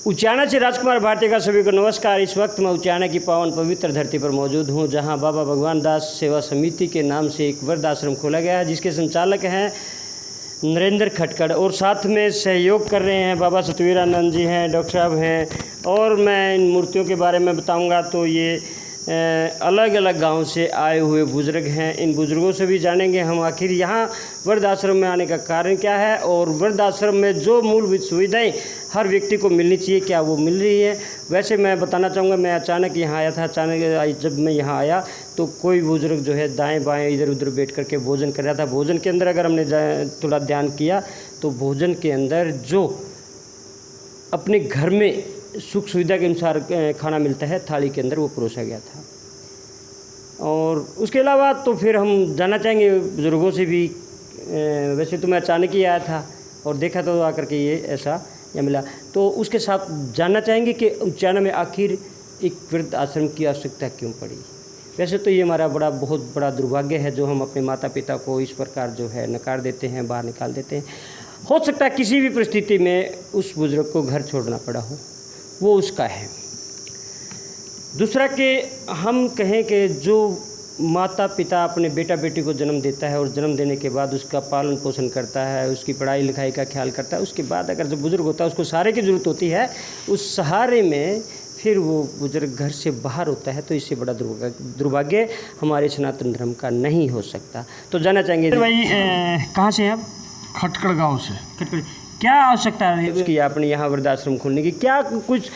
उचाना से राजकुमार भारती का सभी को नमस्कार। इस वक्त मैं उचाना की पावन पवित्र धरती पर मौजूद हूं, जहां बाबा भगवान दास सेवा समिति के नाम से एक वृद्धाश्रम खोला गया है, जिसके संचालक हैं नरेंद्र खटकड़ और साथ में सहयोग कर रहे हैं बाबा सतवीरानंद जी हैं, डॉक्टर साहब हैं। और मैं इन मूर्तियों के बारे में बताऊंगा तो ये अलग अलग गांव से आए हुए बुज़ुर्ग हैं। इन बुज़ुर्गों से भी जानेंगे हम आखिर यहाँ वृद्धाश्रम में आने का कारण क्या है और वृद्धाश्रम में जो मूलभूत सुविधाएं हर व्यक्ति को मिलनी चाहिए क्या वो मिल रही है। वैसे मैं बताना चाहूँगा, मैं अचानक यहाँ आया था। अचानक जब मैं यहाँ आया तो कोई बुज़ुर्ग जो है दाएँ बाएँ इधर उधर बैठ करके भोजन कर रहा था। भोजन के अंदर अगर हमने थोड़ा ध्यान किया तो भोजन के अंदर जो अपने घर में सुख सुविधा के अनुसार खाना मिलता है थाली के अंदर वो परोसा गया था। और उसके अलावा तो फिर हम जानना चाहेंगे बुज़ुर्गों से भी। वैसे तो मैं अचानक ही आया था और देखा तो आकर के ये ऐसा या मिला, तो उसके साथ जानना चाहेंगे कि उचाना में आखिर एक वृद्ध आश्रम की आवश्यकता क्यों पड़ी। वैसे तो ये हमारा बहुत बड़ा दुर्भाग्य है जो हम अपने माता पिता को इस प्रकार जो है नकार देते हैं, बाहर निकाल देते हैं। हो सकता है किसी भी परिस्थिति में उस बुज़ुर्ग को घर छोड़ना पड़ा हो, वो उसका है। दूसरा कि हम कहें कि जो माता पिता अपने बेटा बेटी को जन्म देता है और जन्म देने के बाद उसका पालन पोषण करता है, उसकी पढ़ाई लिखाई का ख्याल करता है, उसके बाद अगर जो बुज़ुर्ग होता है उसको सहारे की ज़रूरत होती है, उस सहारे में फिर वो बुज़ुर्ग घर से बाहर होता है, तो इससे बड़ा दुर्भाग्य हमारे सनातन धर्म का नहीं हो सकता। तो जानना चाहेंगे भाई कहाँ से हैं आप? खटकड़ गांव से। खटकड़। क्या आवश्यकता है उसकी आपने यहाँ वृद्धाश्रम खोलने की? क्या कुछ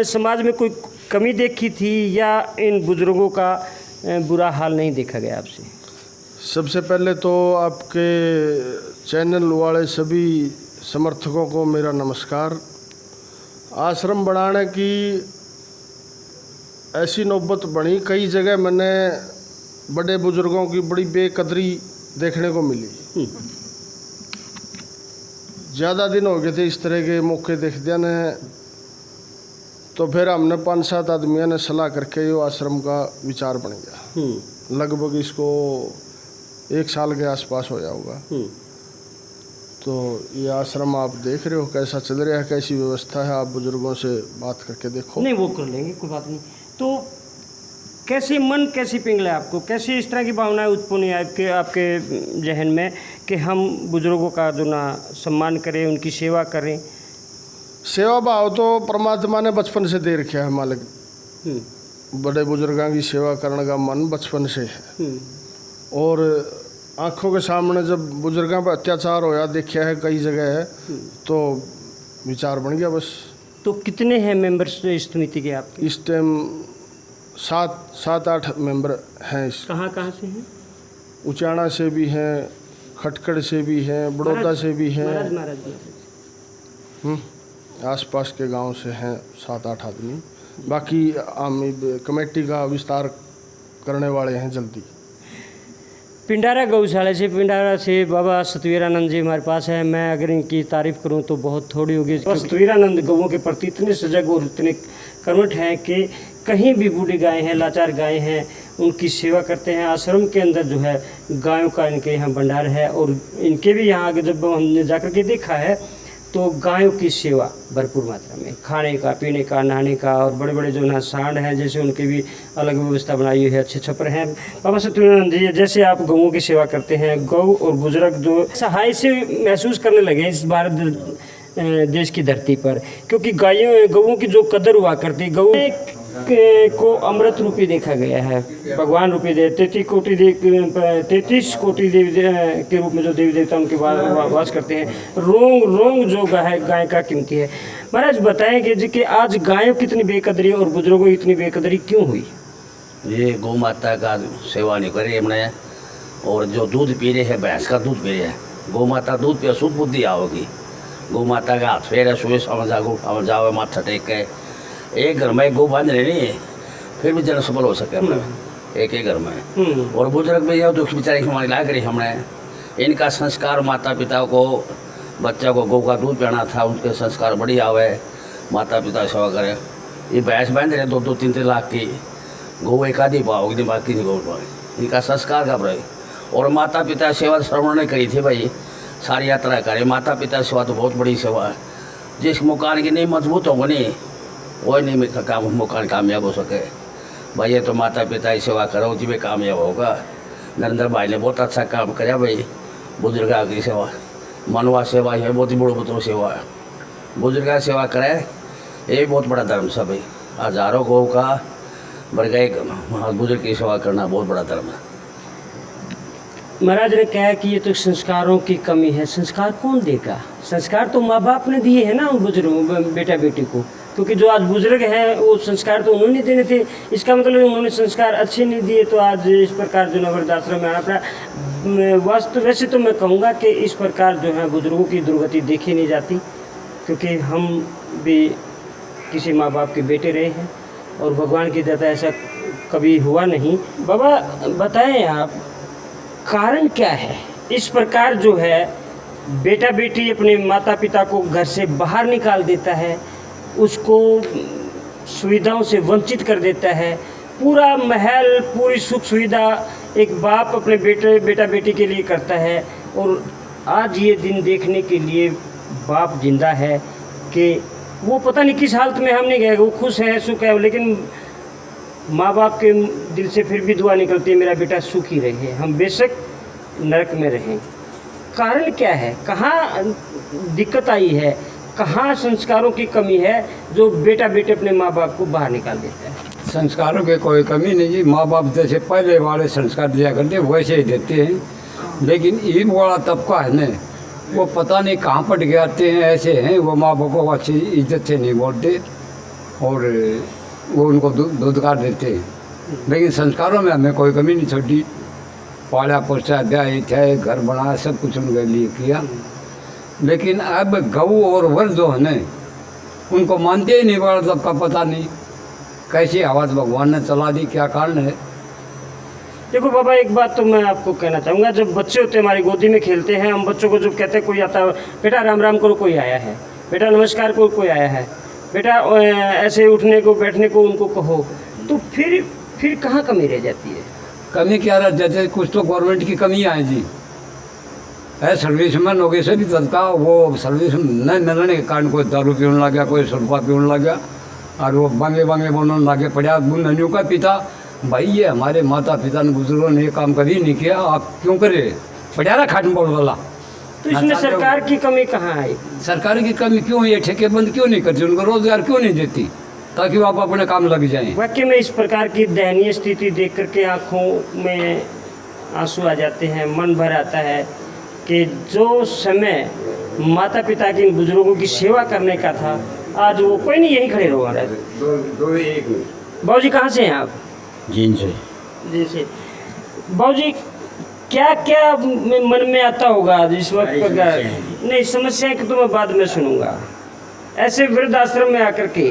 समाज में कोई कमी देखी थी या इन बुज़ुर्गों का बुरा हाल नहीं देखा गया आपसे? सबसे पहले तो आपके चैनल वाले सभी समर्थकों को मेरा नमस्कार। आश्रम बनाने की ऐसी नौबत बनी, कई जगह मैंने बड़े बुजुर्गों की बड़ी बेकदरी देखने को मिली। ज़्यादा दिन हो गए थे इस तरह के मौके देखते ने, तो फिर हमने 5-7 आदमियों ने सलाह करके ये आश्रम का विचार बन गया। लगभग इसको 1 साल के आसपास हो जाऊगा। तो ये आश्रम आप देख रहे हो कैसा चल रहा है, कैसी व्यवस्था है। आप बुजुर्गों से बात करके देखो। नहीं, वो कर लेंगे, कोई बात नहीं। तो कैसे मन कैसी पिघला आपको, कैसी इस तरह की भावनाएं उत्पन्न हुई आपके जहन में कि हम बुजुर्गों का जो ना सम्मान करें, उनकी सेवा करें? सेवा भाव तो परमात्मा ने बचपन से दे रखा है मालिक। बड़े बुजुर्गों की सेवा करने का मन बचपन से है। और आँखों के सामने जब बुजुर्गों पर अत्याचार होया देखा है कई जगह है, तो विचार बन गया बस। तो कितने हैं मेंबर्स इस समिति के आपके? इस टाइम 7-8 मेंबर हैं। कहाँ से हैं? उचाना से भी हैं, खटकड़ से भी हैं, बड़ौदा से भी हैं। आसपास के गांव से हैं 7-8 आदमी। बाकी कमेटी का विस्तार करने वाले हैं जल्दी। पिंडारा गौशाला से बाबा सतवीरानंद जी हमारे पास है। मैं अगर इनकी तारीफ़ करूं तो बहुत थोड़ी होगी। सतवीरानंद गौों के प्रति इतने सजग और इतने कर्मठ हैं कि कहीं भी बूढ़ी गाय हैं, लाचार गाय हैं, उनकी सेवा करते हैं। आश्रम के अंदर जो है गायों का इनके यहाँ भंडार है और इनके भी यहाँ आगे जब हमने जाकर के देखा है तो गायों की सेवा भरपूर मात्रा में, खाने का, पीने का, नहाने का। और बड़े बड़े जो ना सांड हैं जैसे उनकी भी अलग व्यवस्था बनाई हुई है, अच्छे छपर हैं। बाबा सतवीरानंद जी, जैसे आप गौों की सेवा करते हैं, गौ और बुजुर्ग जो सहाय से महसूस करने लगे इस भारत देश की धरती पर, क्योंकि गौों की जो कदर हुआ करती, गौ को अमृत रूपी देखा गया है, भगवान रूपी 33 कोटि देवी के रूप में जो देवी देवता उनके वास करते हैं। रोंग जो गाय का कीमती है। महाराज बताएंगे जी कि आज गायों की इतनी बेकदरी और बुजुर्गों की इतनी बेकदरी क्यों हुई? ये गौ माता का सेवा नहीं करे हमने, और जो दूध पी रहे हैं भैंस का दूध पी रहे हैं। गौ माता दूध पे शुद्ध बुद्धि आओगी। गौ माता का हाथ फेर है, सुबह समझ जाओ माथा टेक के। एक घर में गौ बांध रहे नहीं, फिर भी जन सफल हो सके हमने एक घर में। और बुजुर्ग में यह दुख बेचारे हमारी ला करी हमने। इनका संस्कार माता पिता को, बच्चा को गौ का दूध पीना था, उनके संस्कार बढ़िया हुए, माता पिता सेवा करें। ये भैंस बांध रहे 2-3 लाख की, गौ एक आधी पाओगी, बाकी नहीं गौ पाओगी। इनका संस्कार का प्रयोग। और माता पिता सेवा श्रवण ने करी थी भाई, सारी यात्रा करे। माता पिता सेवा तो बहुत बड़ी सेवा है। जिस मकान की नहीं मजबूत होगा नहीं वो नहीं मकान कामयाब हो सके। भाई ये तो माता पिता की सेवा करो उसी में कामयाब होगा। नरेंद्र भाई ने बहुत अच्छा काम कराया भाई, बुजुर्ग की सेवा, मनवा सेवा है, बहुत ही बड़ो बतरो सेवा है। बुजुर्ग की सेवा करे ये बहुत बड़ा धर्म है भाई। हजारों गौ का बरगाई बुजुर्ग की सेवा करना बहुत बड़ा धर्म है। महाराज ने कहा कि ये तो संस्कारों की कमी है। संस्कार कौन देगा? संस्कार तो माँ बाप ने दिए हैं ना उन बुजुर्गों बेटा बेटी को, क्योंकि जो आज बुजुर्ग हैं वो संस्कार तो उन्होंने देने थे। इसका मतलब उन्होंने संस्कार अच्छे नहीं दिए तो आज इस प्रकार जो है वृद्धाश्रम में आना पड़ा। वास्तव वैसे तो मैं कहूँगा कि इस प्रकार जो है बुजुर्गों की दुर्गति देखी नहीं जाती, क्योंकि हम भी किसी माँ बाप के बेटे रहे हैं और भगवान की दया ऐसा कभी हुआ नहीं। बाबा बताएं आप, कारण क्या है इस प्रकार जो है बेटा बेटी अपने माता पिता को घर से बाहर निकाल देता है, उसको सुविधाओं से वंचित कर देता है। पूरा महल पूरी सुख सुविधा एक बाप अपने बेटा बेटी के लिए करता है, और आज ये दिन देखने के लिए बाप जिंदा है कि वो पता नहीं किस हालत में हम नहीं गए, वो खुश है सुख है, लेकिन माँ बाप के दिल से फिर भी दुआ निकलती है मेरा बेटा सुखी रहे, हम बेशक नरक में रहें। कारण क्या है? कहाँ दिक्कत आई है? कहाँ संस्कारों की कमी है जो बेटा बेटे अपने माँ बाप को बाहर निकाल देता है? संस्कारों की कोई कमी नहीं जी। माँ बाप जैसे पहले वाले संस्कार दिया करते वैसे ही देते हैं, लेकिन ये वाला तबका है ना वो पता नहीं कहाँ पट के आते हैं, ऐसे हैं वो माँ बाप को अच्छी इज्जत से नहीं बोलते और वो उनको धुतकार देते हैं। लेकिन संस्कारों में हमें कोई कमी नहीं छोड़ी। पाला पोसा ब्याह थे, घर बनाया, सब कुछ उनके लिए किया। लेकिन अब गऊ और वर जो है न उनको मानते ही नहीं, वाला तबका पता नहीं कैसी आवाज़ भगवान ने चला दी, क्या कारण है। देखो बाबा, एक बात तो मैं आपको कहना चाहूँगा, जब बच्चे होते हैं हमारी गोदी में खेलते हैं, हम बच्चों को जब कहते हैं कोई आता है बेटा राम राम करो, कोई आया है, बेटा नमस्कार करो, कोई आया है, बेटा ऐसे उठने को बैठने को उनको कहो, तो फिर कहाँ कमी रह जाती है? कमी क्या रह जाती है? कुछ तो गवर्नमेंट की कमियाँ हैं जी। है सर्विसमैन हो गए सभी तक वो सर्विस नहीं मिलने के कारण कोई दारू पीने लग गया, कोई सुरपा पीने लग गया और वो बांगे बनने लगे पड़ा। ननियों का पिता भाई ये हमारे माता पिता ने बुजुर्गों ने ये काम कभी नहीं किया, आप क्यों करे? पड़ा खाटन बोल वाला। तो इसमें सरकार की कमी कहाँ है? सरकार की कमी क्यों? ये ठेके बंद क्यों नहीं करती? उनको रोजगार क्यों नहीं देती ताकि वो आप अपने काम लग जाएं? वाकई में इस प्रकार की दयनीय स्थिति देख करके आँखों में आंसू आ जाते हैं, मन भर आता है कि जो समय माता पिता के बुजुर्गों की सेवा करने का था आज वो कोई नहीं। यहीं खड़े रहो महाराज। बाबू जी कहाँ से हैं आप? जीन से। जी से। बाबू जी क्या क्या मन में आता होगा जिस वक्त? नहीं, समस्या की तो मैं बाद में सुनूंगा। ऐसे वृद्ध आश्रम में आकर के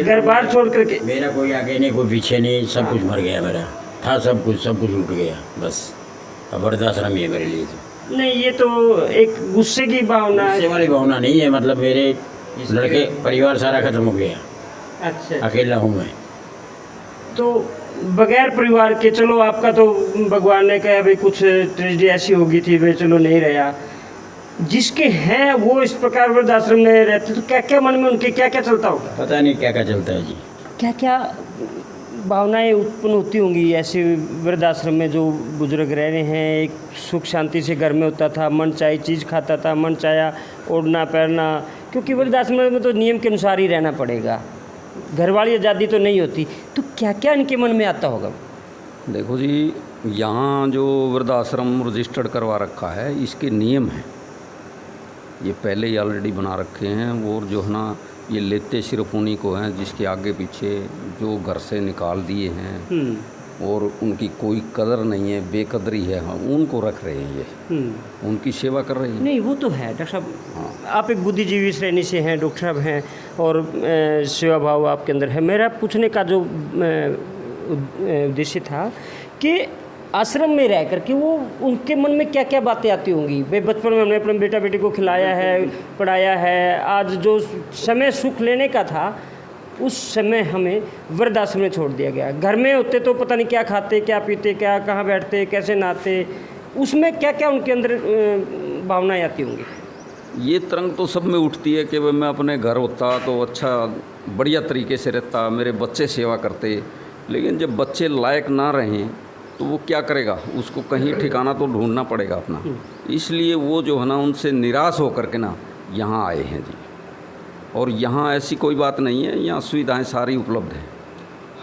घर बार छोड़ करके, मेरा कोई आगे नहीं कोई पीछे नहीं, सब कुछ मर गया, मेरा था सब कुछ उठ गया, बस अब वृद्धाश्रम ही है मेरे लिए। तो नहीं, ये तो एक गुस्से की भावना है। गुस्से वाली भावना नहीं है, मतलब मेरे लड़के परिवार सारा खत्म हो गया। अच्छा, अकेला हूँ मैं। तो बगैर परिवार के, चलो आपका तो भगवान ने कहा भाई कुछ ट्रेजेडी ऐसी होगी थी भाई, चलो नहीं रहा। जिसके हैं वो इस प्रकार वृद्धाश्रम में रहते, तो क्या क्या मन में उनके क्या क्या चलता होगा? पता नहीं क्या क्या चलता है जी। क्या क्या भावनाएं उत्पन्न होती होंगी ऐसे वृद्धाश्रम में जो बुजुर्ग रह रहे हैं? एक सुख शांति से घर में होता था, मन चाहे चीज़ खाता था, मन चाहे ओढ़ना पहनना, क्योंकि वृद्धाश्रम में तो नियम के अनुसार ही रहना पड़ेगा, घर वाली आज़ादी तो नहीं होती। तो क्या क्या इनके मन में आता होगा? देखो जी, यहाँ जो वृद्धाश्रम रजिस्टर्ड करवा रखा है इसके नियम हैं, ये पहले ही ऑलरेडी बना रखे हैं। और जो है ना ये लेते सिर्फ उन्हीं को हैं जिसके आगे पीछे जो घर से निकाल दिए हैं और उनकी कोई कदर नहीं है, बेकदरी है, हाँ उनको रख रहे हैं, ये उनकी सेवा कर रहे हैं। नहीं वो तो है डॉक्टर साहब, आप एक बुद्धिजीवी श्रेणी से हैं, डॉक्टर साहब हैं, और सेवा भाव आपके अंदर है। मेरा पूछने का जो उद्देश्य था कि आश्रम में रह करके वो उनके मन में क्या क्या बातें आती होंगी। भाई बचपन में हमने अपने बेटा बेटी को खिलाया है, पढ़ाया है, आज जो समय सुख लेने का था उस समय हमें वृद्धाश्रम में छोड़ दिया गया। घर में होते तो पता नहीं क्या खाते, क्या पीते, क्या कहाँ बैठते, कैसे नहाते, उसमें क्या क्या उनके अंदर भावनाएं आती होंगी? ये तरंग तो सब में उठती है कि भाई मैं अपने घर होता तो अच्छा बढ़िया तरीके से रहता, मेरे बच्चे सेवा करते, लेकिन जब बच्चे लायक ना रहें तो वो क्या करेगा, उसको कहीं ठिकाना तो ढूंढना पड़ेगा अपना। इसलिए वो जो है ना उनसे निराश होकर के ना यहाँ आए हैं जी। और यहाँ ऐसी कोई बात नहीं है, यहाँ सुविधाएं सारी उपलब्ध हैं,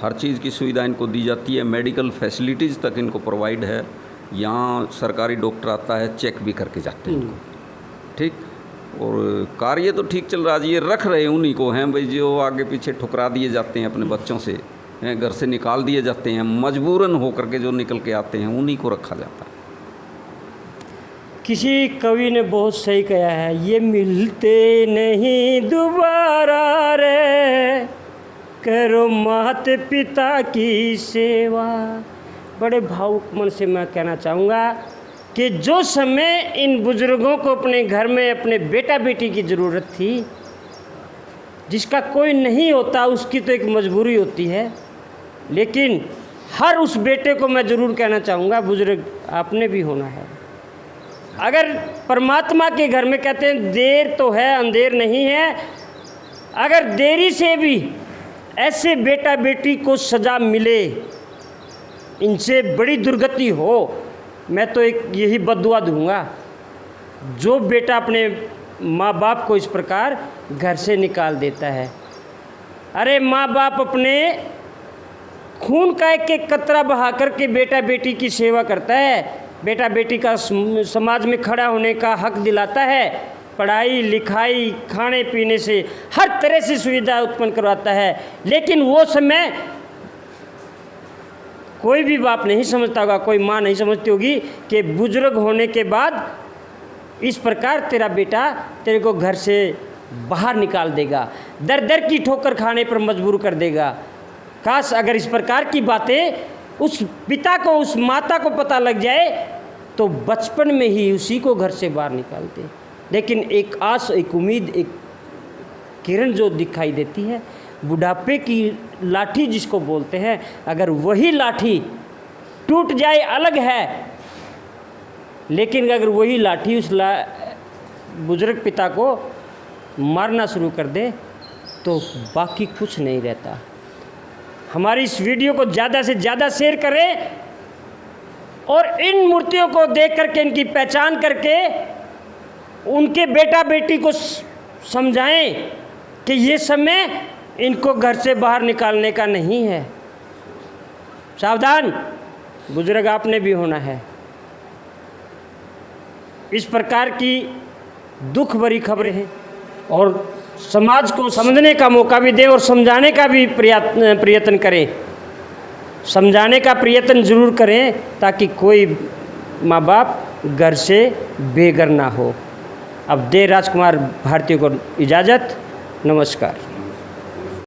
हर चीज़ की सुविधा इनको दी जाती है, मेडिकल फैसिलिटीज़ तक इनको प्रोवाइड है। यहाँ सरकारी डॉक्टर आता है, चेक भी करके जाते हैं इनको, ठीक। और कार्य तो ठीक चल रहा है, ये रख रहे हैं उन्हीं को हैं भाई, जो आगे पीछे ठुकरा दिए जाते हैं अपने बच्चों से, घर से निकाल दिए जाते हैं, मजबूरन होकर के जो निकल के आते हैं उन्हीं को रखा जाता है। किसी कवि ने बहुत सही कहा है, ये मिलते नहीं दोबारा रे, करो माता पिता की सेवा। बड़े भावुक मन से मैं कहना चाहूँगा कि जो समय इन बुज़ुर्गों को अपने घर में अपने बेटा बेटी की ज़रूरत थी, जिसका कोई नहीं होता उसकी तो एक मजबूरी होती है, लेकिन हर उस बेटे को मैं ज़रूर कहना चाहूँगा, बुज़ुर्ग आपने भी होना है। अगर परमात्मा के घर में कहते हैं देर तो है अंधेर नहीं है, अगर देरी से भी ऐसे बेटा बेटी को सज़ा मिले, इनसे बड़ी दुर्गति हो, मैं तो एक यही बद्दुआ दूंगा, जो बेटा अपने माँ बाप को इस प्रकार घर से निकाल देता है। अरे माँ बाप अपने खून का एक एक कतरा बहा कर के बेटा बेटी की सेवा करता है, बेटा बेटी का समाज में खड़ा होने का हक दिलाता है, पढ़ाई लिखाई खाने पीने से हर तरह से सुविधा उत्पन्न करवाता है, लेकिन वो समय कोई भी बाप नहीं समझता होगा, कोई माँ नहीं समझती होगी कि बुजुर्ग होने के बाद इस प्रकार तेरा बेटा तेरे को घर से बाहर निकाल देगा, दर दर की ठोकर खाने पर मजबूर कर देगा। काश अगर इस प्रकार की बातें उस पिता को उस माता को पता लग जाए तो बचपन में ही उसी को घर से बाहर निकालते। लेकिन एक आस, एक उम्मीद, एक किरण जो दिखाई देती है, बुढ़ापे की लाठी जिसको बोलते हैं, अगर वही लाठी टूट जाए अलग है, लेकिन अगर वही लाठी उस बुजुर्ग पिता को मारना शुरू कर दे तो बाकी कुछ नहीं रहता। हमारी इस वीडियो को ज़्यादा से ज़्यादा शेयर करें और इन मूर्तियों को देख करके इनकी पहचान करके उनके बेटा बेटी को समझाएं कि ये समय इनको घर से बाहर निकालने का नहीं है। सावधान, बुजुर्ग आपने भी होना है। इस प्रकार की दुख भरी खबरें हैं और समाज को समझने का मौका भी दें और समझाने का भी प्रयत्न करें, समझाने का प्रयत्न जरूर करें ताकि कोई माँ बाप घर से बेघर ना हो। अब दे राजकुमार भारती को इजाज़त, नमस्कार।